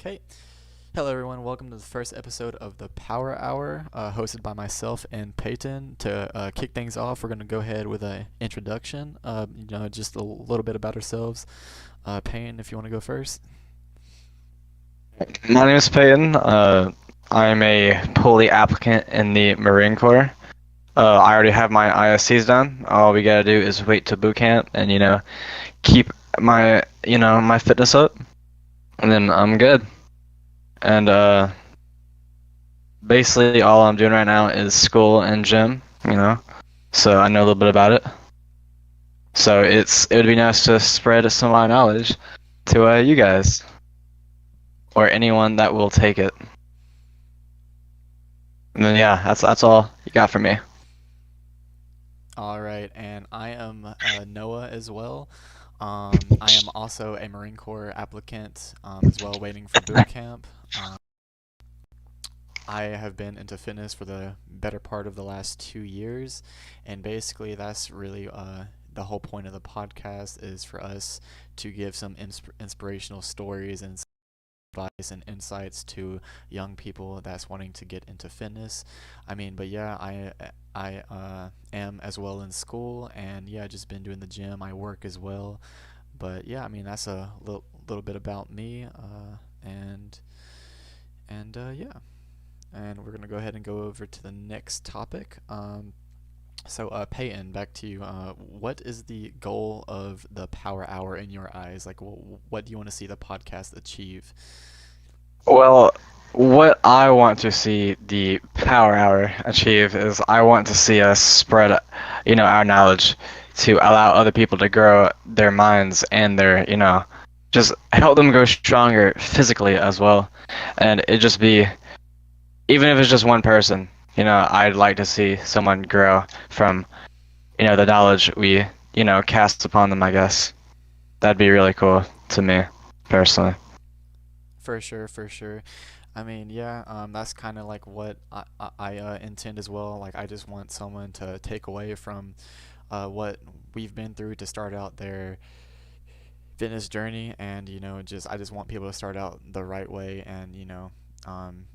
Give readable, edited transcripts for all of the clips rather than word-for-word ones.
Okay. Hello, everyone. Welcome to the first episode of the Power Hour, hosted by myself and Peyton. To kick things off, we're going to go ahead with an introduction. Just a little bit about ourselves. Payne, if you want to go first. My name is Peyton. I'm a pulley applicant in the Marine Corps. I already have my ISCs done. All we gotta do is wait to boot camp and keep my fitness up, and then I'm good. And basically all I'm doing right now is school and gym. So I know a little bit about it. So it would be nice to spread some of my knowledge to you guys or anyone that will take it. And then yeah, that's all you got for me. All right, and I am Noah as well. I am also a Marine Corps applicant as well, waiting for boot camp. I have been into fitness for the better part of the last 2 years, and basically that's really the whole point of the podcast is for us to give some inspirational stories and advice and insights to young people that's wanting to get into fitness. But yeah, I am as well in school, and yeah, just been doing the gym. I work as well, but yeah, that's a little bit about me, and yeah. And we're gonna go ahead and go over to the next topic. Peyton, back to you. What is the goal of the Power Hour in your eyes? Like, what do you want to see the podcast achieve? Well, what I want to see the Power Hour achieve is I want to see us spread, our knowledge to allow other people to grow their minds and just help them grow stronger physically as well. And it just be, even if it's just one person, I'd like to see someone grow from, the knowledge we, cast upon them, I guess. That'd be really cool to me, personally. For sure, for sure. Yeah, that's kind of like what I intend as well. Like, I just want someone to take away from what we've been through to start out their fitness journey, and I just want people to start out the right way, and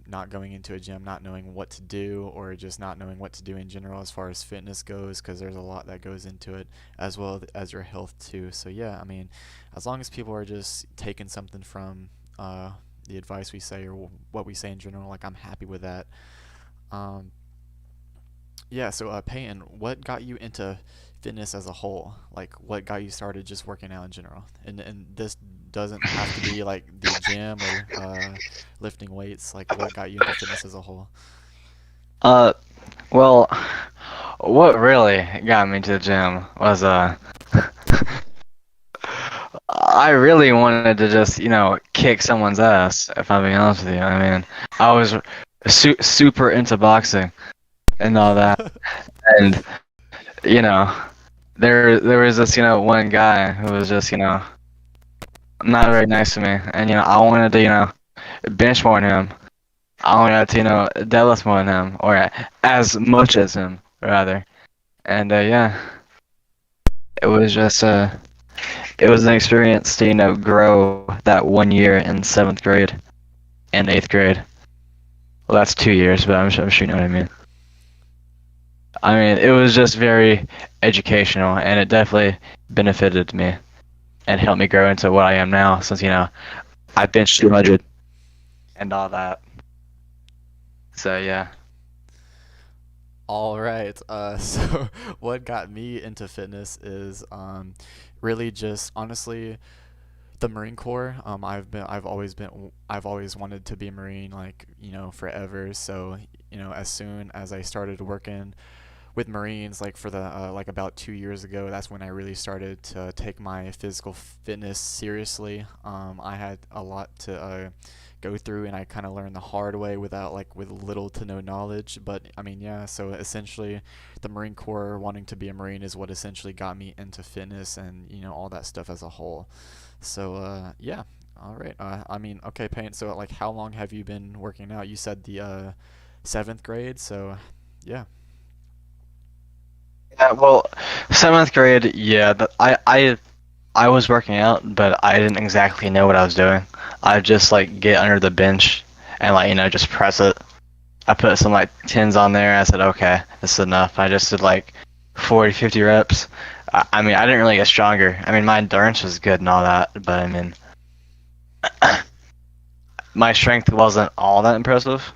not going into a gym not knowing what to do, or just not knowing what to do in general as far as fitness goes, because there's a lot that goes into it, as well as your health too. So yeah, as long as people are just taking something from the advice we say, or what we say in general, like, I'm happy with that. um, yeah, so Peyton, what got you into fitness as a whole? Like, what got you started just working out in general? And this doesn't have to be like the gym or lifting weights. Like, what got you into fitness as a whole? Uh, well, what really got me to the gym was I really wanted to just kick someone's ass. If I'm being honest with you, I was super into boxing and all that, and you know there was this one guy who was just not very nice to me, and I wanted to bench more than him. I wanted to deadlift more than him, or as much as him rather, and yeah, it was just it was an experience to grow that 1 year in 7th grade and 8th grade. Well, that's 2 years, but I'm sure you know what I mean. It was just very educational, and it definitely benefited me and helped me grow into what I am now, since I benched 200 and all that. So yeah. All right. So what got me into fitness is really just honestly the Marine Corps. I've always wanted to be a Marine, like, forever. So as soon as I started working with Marines, like, for the like about 2 years ago, that's when I really started to take my physical fitness seriously. I had a lot to go through, and I kind of learned the hard way with little to no knowledge. But yeah. So essentially, the Marine Corps, wanting to be a Marine, is what essentially got me into fitness and all that stuff as a whole. So yeah. All right. Okay, Payne. So, like, how long have you been working out? You said the 7th grade. So yeah. Yeah, well, 7th grade, yeah, I was working out, but I didn't exactly know what I was doing. I just like get under the bench and like just press it. I put some like tens on there. I said, okay, this is enough. I just did like 40, 50 reps. I mean, I didn't really get stronger. I mean, my endurance was good and all that, but I mean, my strength wasn't all that impressive.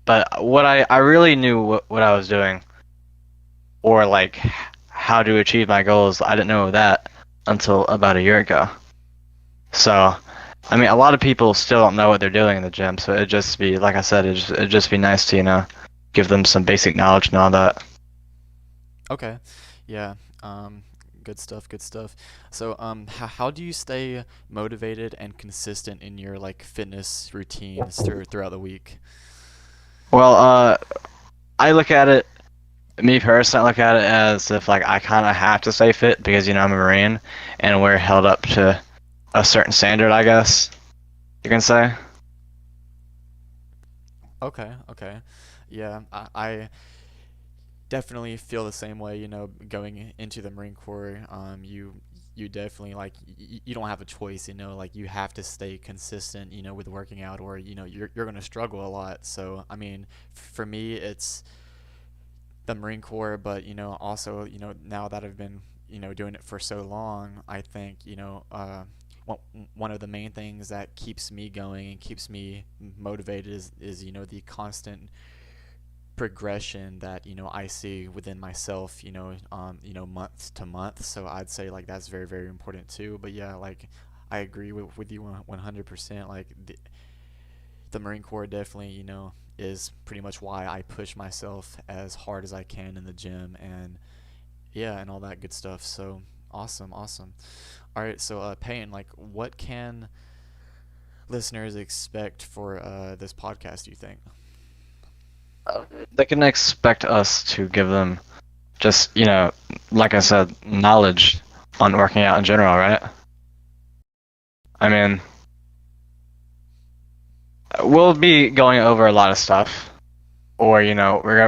But what I really knew what I was doing, or like how to achieve my goals. I didn't know that until about a year ago. So, I mean, a lot of people still don't know what they're doing in the gym. So it'd just be, like I said, it'd just be nice to give them some basic knowledge and all that. Okay. Yeah. Good stuff. Good stuff. So, how do you stay motivated and consistent in your like fitness routines throughout the week? Well, I look at it, me personally, I look at it as if like I kind of have to stay fit because I'm a Marine and we're held up to a certain standard, I guess you can say. Okay. Okay. Yeah. I definitely feel the same way. Going into the Marine Corps, you definitely like you don't have a choice. Like you have to stay consistent. With working out, or you're gonna struggle a lot. So I mean, for me, it's the Marine Corps, but also now that I've been doing it for so long, I think one of the main things that keeps me going and keeps me motivated is the constant progression that I see within myself month to month. So I'd say like that's very, very important too. But yeah, like I agree with you 100%. Like the Marine Corps definitely is pretty much why I push myself as hard as I can in the gym, and yeah, and all that good stuff. So awesome, awesome. All right, so Peyton, like what can listeners expect for this podcast, do you think? They can expect us to give them just, like I said, knowledge on working out in general, right? I mean, we'll be going over a lot of stuff, or we're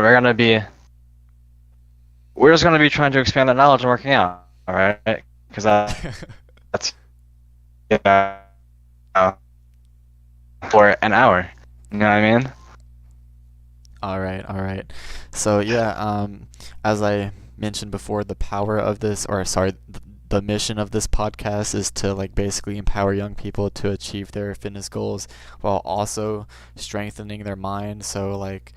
just gonna be trying to expand the knowledge on working out, all right? Because that's for an hour. You know what I mean? All right, all right. So yeah, as I mentioned before, the power of this, or sorry, the mission of this podcast is to like basically empower young people to achieve their fitness goals while also strengthening their mind. So like,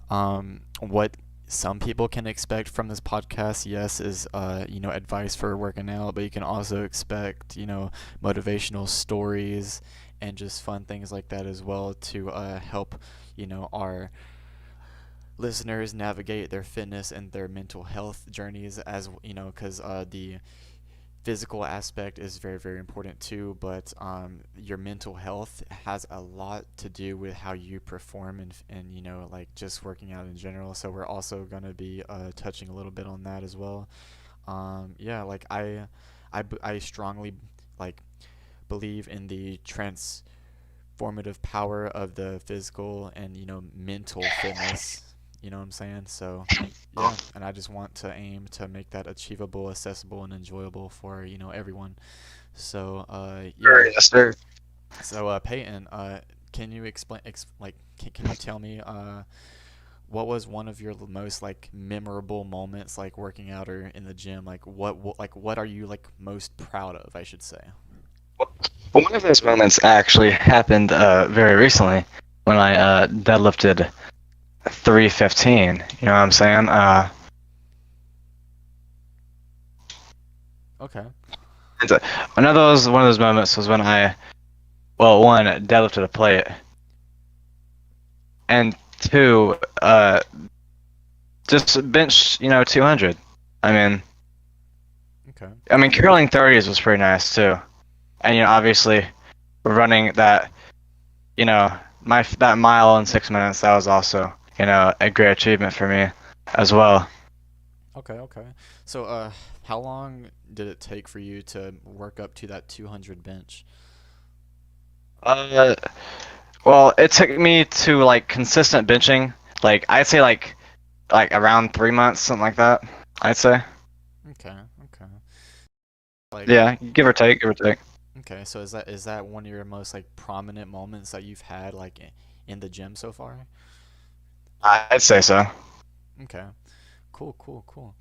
what some people can expect from this podcast, yes, is advice for working out, but you can also expect motivational stories and just fun things like that as well to help our listeners navigate their fitness and their mental health journeys, as because the physical aspect is very, very important too, but your mental health has a lot to do with how you perform and like just working out in general. So we're also going to be touching a little bit on that as well. Yeah, like I strongly like believe in the transformative power of the physical and mental fitness. You know what I'm saying? So yeah, and I just want to aim to make that achievable, accessible, and enjoyable for everyone. So yeah. Sure, yes, sir. So Peyton, can you explain like can you tell me what was one of your most like memorable moments like working out or in the gym? Like what are you like most proud of, I should say? Well, one of those moments actually happened very recently when I deadlifted 315. You know what I'm saying? Okay. And, one of those moments was when one, deadlifted a plate, and two, just bench, 200. Okay. I mean, curling 30s was pretty nice too, and obviously, running that, that mile in 6 minutes, that was also, a great achievement for me as well. Okay, okay. So how long did it take for you to work up to that 200 bench? Uh, well, it took me to like consistent benching, like I'd say like around 3 months, something like that. I'd say. Okay, okay. like Yeah, give or take, give or take. okay, so is that one of your most like prominent moments that you've had like in the gym so far? I'd say so. Okay. Cool, cool, cool.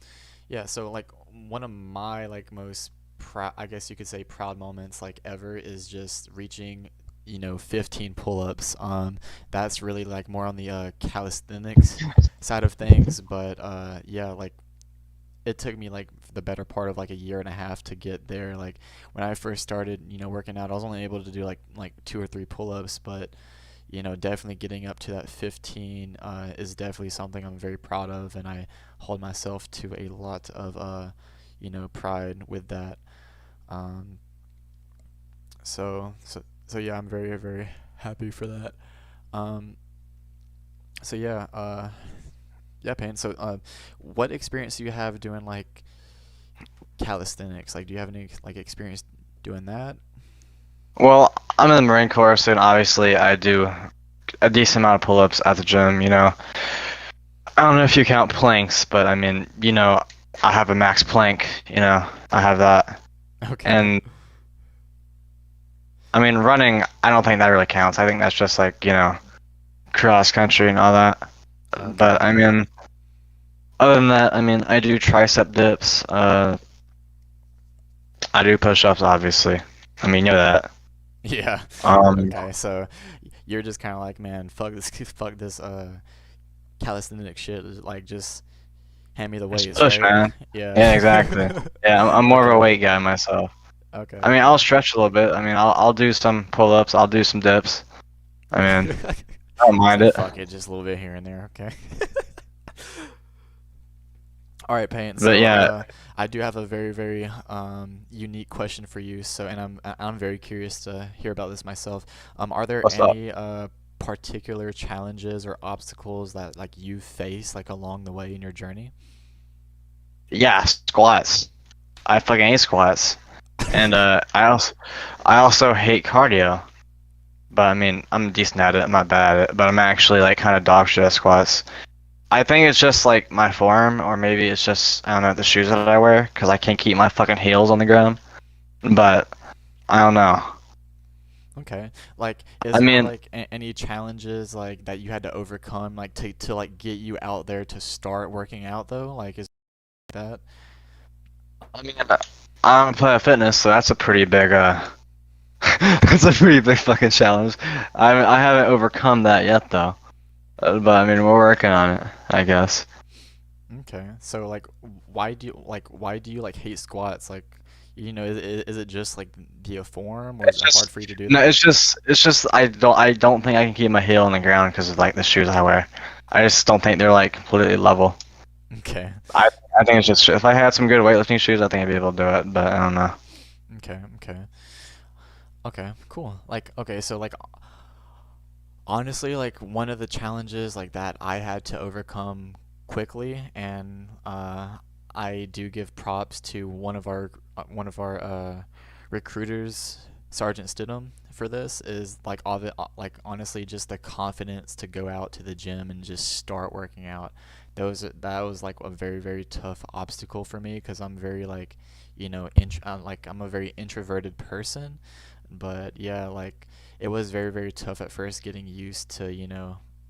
Yeah, so like one of my like most proud, I guess you could say proud moments like ever is just reaching, 15 pull-ups. That's really like more on the calisthenics side of things, but yeah, like it took me like the better part of like a year and a half to get there. Like when I first started, working out, I was only able to do like two or three pull-ups, but definitely getting up to that 15 is definitely something I'm very proud of, and I hold myself to a lot of pride with that. Um, so yeah, I'm very very happy for that. Um, so yeah, yeah, Payne. So what experience do you have doing like calisthenics? Like, do you have any like experience doing that? Well, I'm in the Marine Corps, so obviously I do a decent amount of pull-ups at the gym. I don't know if you count planks, but I mean, I have a max plank. I have that, Okay. and I mean, running. I don't think that really counts. I think that's just like cross country and all that. Okay. But I mean, other than that, I mean, I do tricep dips. I do push-ups, obviously. I mean, you know that. Yeah. Um, Okay. So you're just kind of like, man, fuck this, fuck this, calisthenic shit. Like, just hand me the just weights, push, right? man. Yeah. Yeah, exactly. Yeah, I'm more of a Okay. weight guy myself. I Okay. mean, I'll stretch a little bit. I mean, I'll do some pull-ups. I'll do some dips. I mean, I don't It's mind like it. fuck it, just a little bit here and there. Okay. All right, Payne. But So, yeah, I do have a very, very unique question for you. So, and I'm very curious to hear about this myself. Are there what's up? any particular challenges or obstacles that like you face like along the way in your journey? Yeah, squats. I fucking hate squats. And I also hate cardio. But I mean, I'm decent at it. I'm not bad at it. But I'm actually like kind of dog shit at squats. I think it's just like my form, or maybe it's just I don't know the shoes that I wear because I can't keep my fucking heels on the ground. But I don't know. Okay. Like, is I there mean, like any challenges like that you had to overcome like to like get you out there to start working out though? Like, is that? I mean, I'm a Planet Fitness, so that's a pretty big that's a pretty big fucking challenge. I haven't overcome that yet though. But I mean, we're working on it, I guess. Okay. So like why do you like hate squats? Like, is it just like the form or is It's it hard just for you to do no, that? it's just I don't think I can keep my heel on the ground because of like the shoes I wear. I just don't think they're like completely level. Okay. I I think it's just if I had some good weightlifting shoes, I think I'd be able to do it. But I don't know. Okay. Okay. Okay. Cool. Like okay, so like honestly, like one of the challenges like that I had to overcome quickly, and I do give props to one of our recruiters, Sergeant Stidham, for this. Is like like honestly just the confidence to go out to the gym and just start working out. That was like a very very tough obstacle for me because I'm very like like I'm a very introverted person, but yeah, like it was very very tough at first getting used to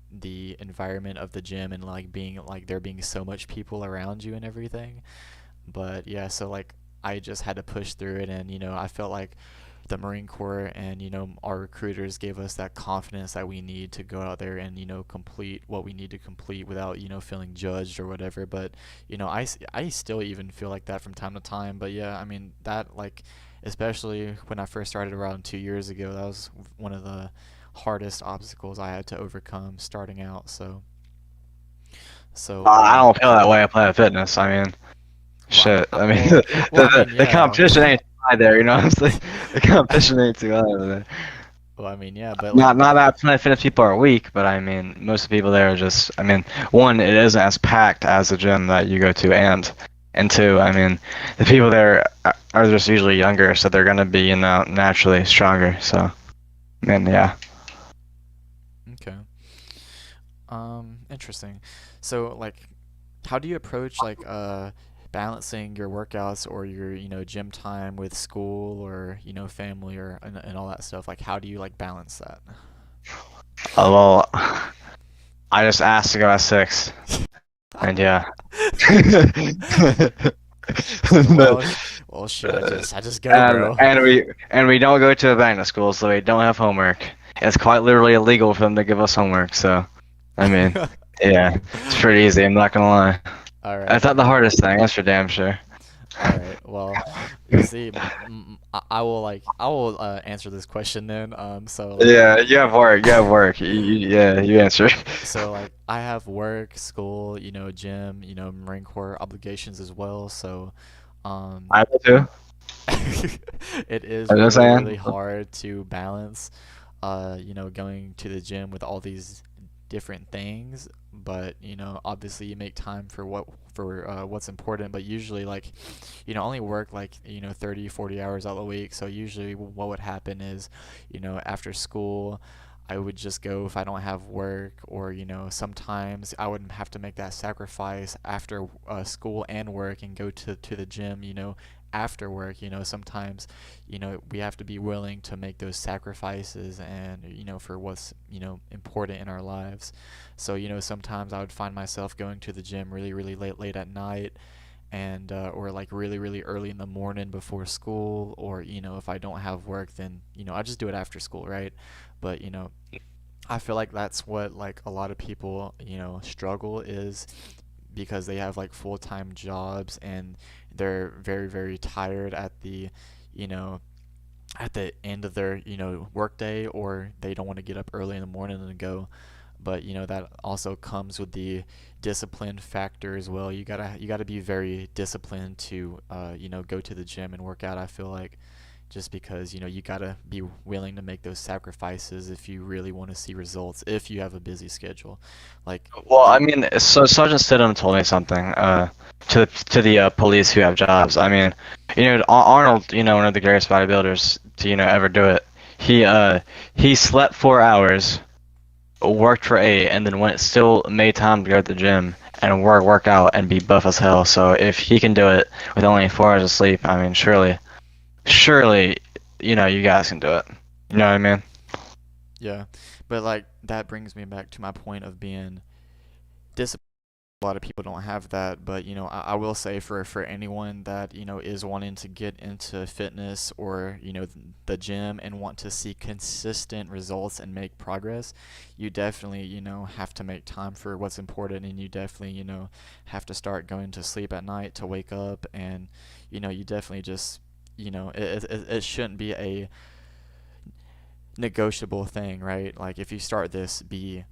the environment of the gym and like being like there being so much people around you and everything. But yeah, so like I just had to push through it, and I felt like the Marine Corps and our recruiters gave us that confidence that we need to go out there and complete what we need to complete without feeling judged or whatever. But I still even feel like that from time to time. But yeah, I mean that like especially when I first started around 2 years ago, that was one of the hardest obstacles I had to overcome starting out. So I don't feel that way at Planet Fitness. I mean, well, shit. I mean, well, I mean, the yeah. competition ain't too high there. You know what I'm saying? The competition ain't too high over there. Well, I mean, yeah, but like, Not that Planet Fitness people are weak, but I mean, most of the people there are just. I mean, one, it isn't as packed as the gym that you go to, and two, I mean, the people there are just usually younger, so they're gonna be naturally stronger. So, and yeah. okay. Interesting. So like, how do you approach like balancing your workouts or your gym time with school or family or and all that stuff. Like how do you like balance that? Oh, well, I just asked to go at 6, and yeah. It's like, But, well, shoot, I just go, and bro. we don't go to a magnet school, so we don't have homework. It's quite literally illegal for them to give us homework. So, I mean, yeah, it's pretty easy. I'm not gonna lie. All That's right. not the hardest thing. That's for damn sure. All right. Well, you see, I will answer this question then. So like Yeah, you have work. You have work. Yeah, you answer. so like I have work, school, gym, Marine Corps obligations as well. So, um, I do too. it is I'm just really, saying. really hard to balance, going to the gym with all these different things. But, obviously you make time for what's important. But usually, like, only work like, 30, 40 hours out of the week. So usually what would happen is, after school, I would just go if I don't have work, or sometimes I would have to make that sacrifice after school and work and go to the gym, after work. Sometimes, we have to be willing to make those sacrifices and, for what's, important in our lives. So, sometimes I would find myself going to the gym really, really late at night, and or like really, really early in the morning before school, or if I don't have work, then I just do it after school, right? But I feel like that's what like a lot of people struggle, is because they have like full-time jobs and they're very, very tired at the you know at the end of their workday, or they don't want to get up early in the morning and go. But that also comes with the discipline factor as well. You gotta be very disciplined to go to the gym and work out. I feel like, just because you gotta be willing to make those sacrifices if you really want to see results, if you have a busy schedule. Like Well, I you mean, so Sergeant Stidham told me something. To the police who have jobs. I mean, Arnold, one of the greatest bodybuilders to ever do it. He slept 4 hours, worked for 8, and then still made time to go to the gym and work out and be buff as hell. So if he can do it with only 4 hours of sleep, I mean, surely, you guys can do it. You know what I mean? Yeah, but like that brings me back to my point of being disciplined. A lot of people don't have that, but I will say, for anyone that is wanting to get into fitness, or the gym, and want to see consistent results and make progress, you definitely have to make time for what's important, and you definitely have to start going to sleep at night to wake up, and you definitely just it shouldn't be a negotiable thing, right? Like if you start this, be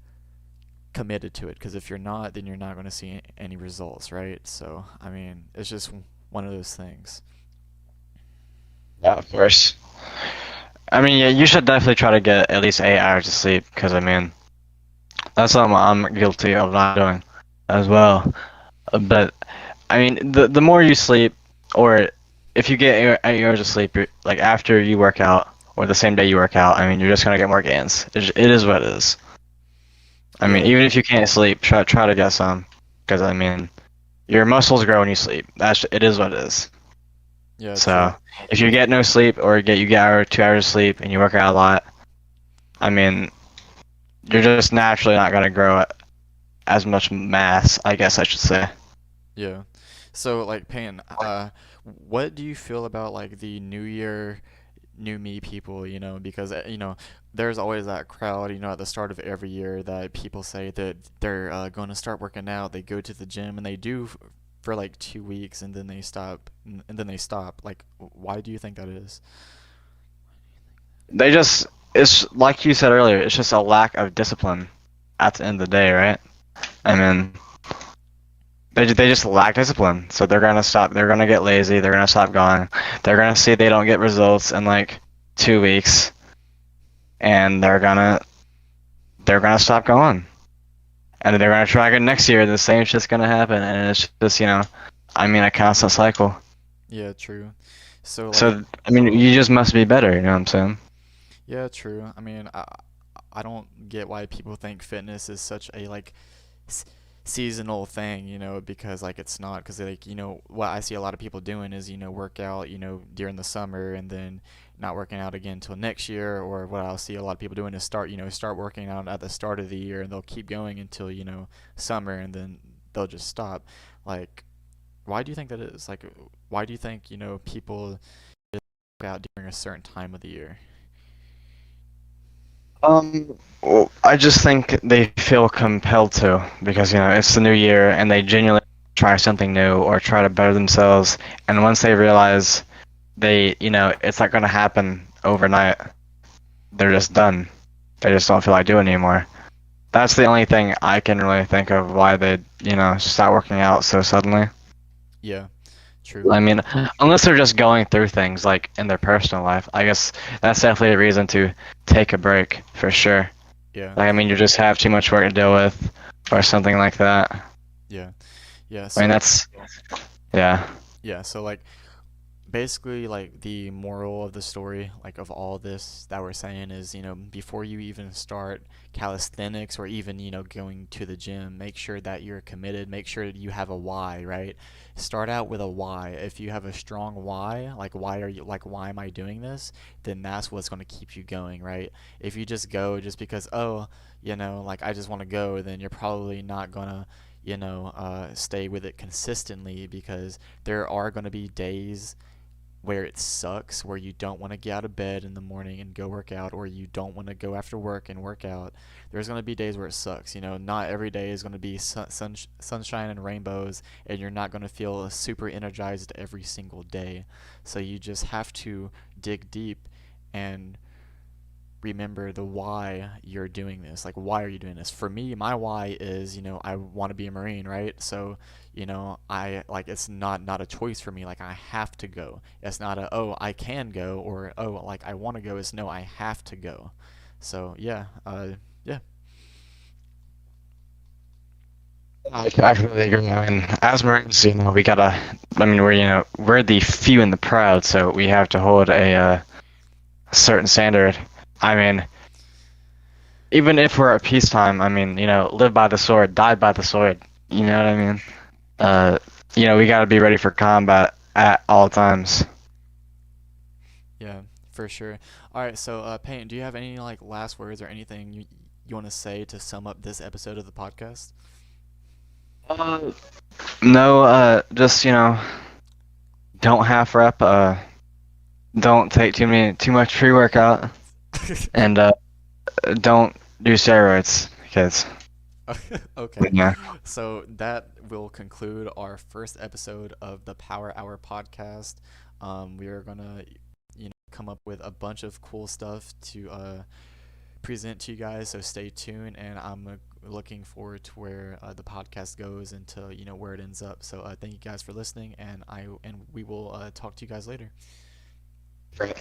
committed to it, because if you're not, then you're not going to see any results, right? So I mean, it's just one of those things. Yeah, of course. I mean, yeah, you should definitely try to get at least 8 hours of sleep, because I mean, that's something I'm guilty of not doing as well. But I mean, the more you sleep, or if you get 8 hours of sleep, like after you work out, or the same day you work out, I mean, you're just gonna get more gains. It is what it is. I mean, Yeah, even if you can't sleep, try to get some, because I mean, your muscles grow when you sleep. It is what it is. yeah, So true. if you get no sleep, or you get 2 hours of sleep and you work out a lot, I mean, you're just naturally not gonna grow as much mass, I guess I should say. Yeah. So like, Payne, what do you feel about like the New Year, new me people? Because there's always that crowd, at the start of every year, that people say that they're going to start working out. They go to the gym and they do for like 2 weeks, and then they stop, and then they stop. Like, why do you think that is? They just, it's like you said earlier, it's just a lack of discipline at the end of the day, right? I mean, they just lack discipline, so they're gonna stop. They're gonna get lazy. They're gonna stop going. They're gonna see they don't get results in like 2 weeks, and they're gonna stop going, and then they're gonna try again next year. The same shit's gonna happen, and it's just I mean, a constant cycle. Yeah, true. So like, So I mean, you just must be better. You know what I'm saying? yeah, true. I mean, I don't get why people think fitness is such a like seasonal thing, because like it's not, because like what I see a lot of people doing is work out during the summer and then not working out again until next year, or what I'll see a lot of people doing is start working out at the start of the year and they'll keep going until summer and then they'll just stop. Like, why do you think that is? Like, why do you think people work out during a certain time of the year? Well, I just think they feel compelled to because it's the new year and they genuinely try something new or try to better themselves. And once they realize it's not going to happen overnight, they're just done. They just don't feel like doing it anymore. That's the only thing I can really think of why they start working out so suddenly. Yeah, true. I mean, unless they're just going through things like in their personal life, I guess that's definitely a reason to take a break for sure. Yeah, Like, I mean, you just have too much work to deal with, or something like that. yeah, yeah. I mean, So that's yeah. yeah, so like basically like the moral of the story like of all this that we're saying is before you even start calisthenics or even going to the gym, make sure that you're committed, make sure that you have a why, right? Start out with a why. If you have a strong why, like why am I doing this, then that's what's going to keep you going, right? If you just go just because, oh, like I just want to go, then you're probably not gonna stay with it consistently, because there are going to be days where it sucks, where you don't want to get out of bed in the morning and go work out, or you don't want to go after work and work out. There's going to be days where it sucks. Not every day is going to be sunshine and rainbows, and you're not going to feel super energized every single day. So you just have to dig deep and remember the why you're doing this. Like, why are you doing this? For me, my why is, I want to be a Marine, right? So, I like, it's not a choice for me. Like, I have to go. It's not a, oh, I can go, or oh, like I want to go. It's no, I have to go. So yeah, yeah, I completely agree. I mean, as Marines, we gotta. I mean, we're the few and the proud, so we have to hold a certain standard. I mean, even if we're at peacetime, I mean, live by the sword, die by the sword. You know what I mean? Uh, we gotta be ready for combat at all times. yeah, for sure. All right, so Peyton, do you have any like last words or anything you want to say to sum up this episode of the podcast? Uh, no, just don't half rep. Don't take too much pre workout, and don't do steroids, kids. Okay. Yeah. So that will conclude our first episode of the Power Hour podcast. We are gonna, come up with a bunch of cool stuff to present to you guys. So stay tuned, and I'm looking forward to where the podcast goes and to where it ends up. So thank you guys for listening, and we will talk to you guys later. Right.